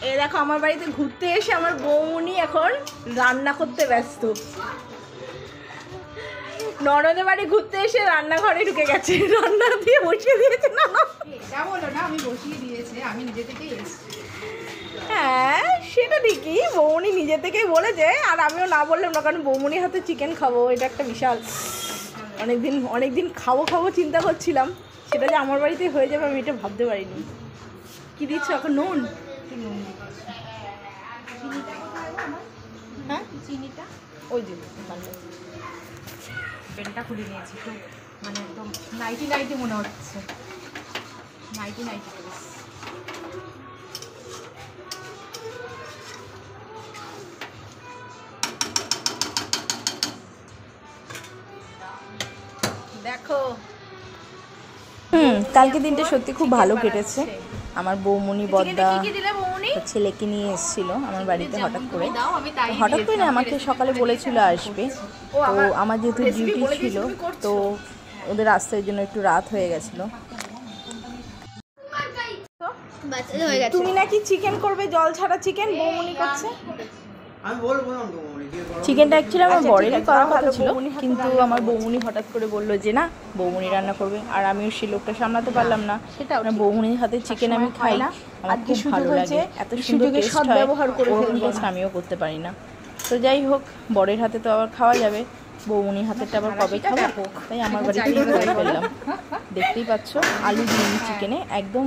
এই দেখো আমার বাড়িতে ঘুরতে এসে আমার বৌমনি এখন রান্না করতে ব্যস্ত। ননদের বাড়ি ঘুরতে এসে রান্নাঘরে ঢুকে গেছে, রান্না দিয়ে বসিয়ে দিয়েছে। না এটা বলো না আমি বসিয়ে দিয়েছি, আমি নিজে থেকেই এসেছি। হ্যাঁ সেটা ঠিকই, বৌমনি নিজে থেকেই বলেছে, আর আমিও না বললাম না, কারণ বৌমনির হাতে চিকেন খাবো, এটা একটা বিশাল অনেকদিন খাবো চিন্তা করছিলাম, সেটা যে আমার বাড়িতে হয়ে যাবে আমি এটা ভাবতে পারিনি। কি দিচ্ছ এখন? নুন? হ্যাঁ চিনিটা ওই যে পেনটা খুলে নিয়েছি, তো মানে একদম নাইটি মনে হচ্ছে, নাইটি দেখো। কালকে দিনটা সত্যি খুব ভালো কেটেছে। আমার বৌমনি বদ্দা ছেলেকে নিয়ে এসেছিল আমার বাড়িতে হঠাৎ করে না, আমাকে সকালে বলেছিল আসবে, তো আমার যেহেতু ডিউটি ছিল তো ওদের আসতে জন্য একটু রাত হয়ে গেছিলো। তুমি নাকি চিকেন করবে, জল ছাড়া চিকেন বৌমনি করছে। চিকেনটা অ্যাকচুয়ালি আমার বরেরই করা কথা ছিল, কিন্তু আমার বৌমনি হঠাৎ করে বললো যে না বৌমনি রান্না করবে, আর আমিও সেই লোকটা সামলাতে পারলাম না। সেটা বৌমনির হাতে চিকেন আমি খাই, আমার খুব ভালো লাগে, এত সুন্দর টেস্ট হয়, ওরকম টেস্ট আমিও করতে পারি না। তো যাই হোক, বরের হাতে তো আবার খাওয়া যাবে, বৌমনির হাতেরটা আবার কবে খাবো, তাই আমার বাড়িতেই করে ফেললাম। দেখতেই পাচ্ছ আলু দিইনি চিকেনে, একদম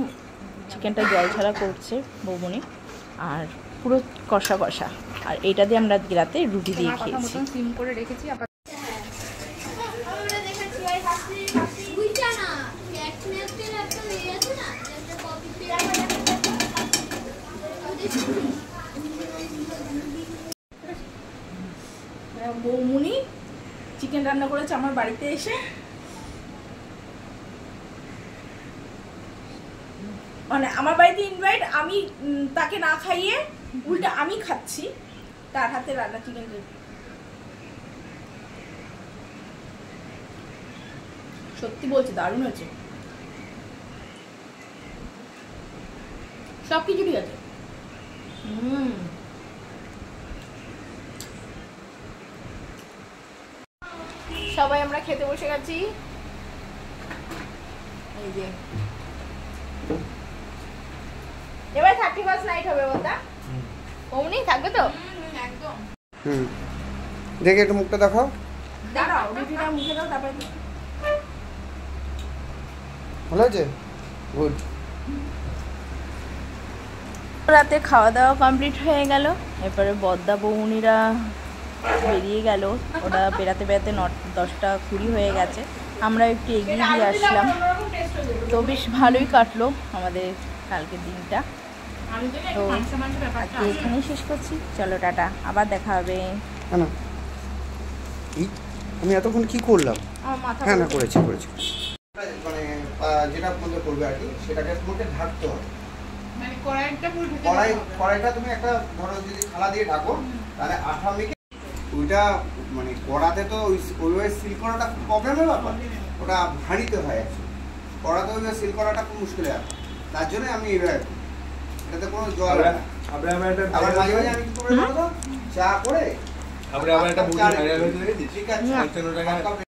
চিকেনটা জল ছাড়া করছে বৌমনি, আর পুরো কষা কষা, আর এটা দিয়ে আমরা রাতে রুটি দিয়ে খেয়েছি। সিম করে রেখেছি। বৌমনি চিকেন রান্না করেছে আমার বাড়িতে এসে, মানে আমার বাড়িতে ইনভাইট, আমি তাকে না খাইয়ে উল্টা আমি খাচ্ছি তার হাতে রান্না চিকেন। সত্যি বলছি দারুণ হয়েছে, সব কিছু ঠিক আছে। সবাই আমরা খেতে বসে গেছি। এই যে এবার 31st নাইট হবে বলতা, ওমনি থাকবে তো একদম। দেখে একটু মুখটা দেখাও, দাঁড়াও রুটিটা মুখে দাও, তারপরে ভালো আছে, গুড। রাতে খাওয়া দাওয়া কমপ্লিট হয়ে গেল, এরপরে বদ্দা বৌমনিরা বেরিয়ে গেল, ওরা বেড়াতে 10টা 20 হয়ে গেছে, আমরা একটু এগিয়ে দিয়ে আসলাম, তো বেশ ভালোই কাটলো আমাদের কালকের দিনটা। তো আজকে এখানেই শেষ করছি, চলো টাটা, আবার দেখা হবে। আমি এতক্ষণ কি করলাম? হ্যাঁ না করেছি, মানে যেটা মধ্যে করবে আর কি, সেটাকে তোমাকে ঢাকতে হবে, মানে কড়াইটা তুমি একটা ধরো যদি থালা দিয়ে ঢাকো, তাহলে আঠা মেখে ওইটা মানে কড়াতে তো ওইভাবে সিল করাটা খুব প্রবলেমের ব্যাপার, ওটা ভারীতে হয় অ্যাকচুয়ালি, কড়াতে ওইভাবে সিল করাটা খুব মুশকিল হয়, তার জন্য আমি এইভাবে, এটাতে কোনো জল আবার মাঝে মাঝে আমি কি করে চা করে আবার একটা বুঝে ঠিক আছে।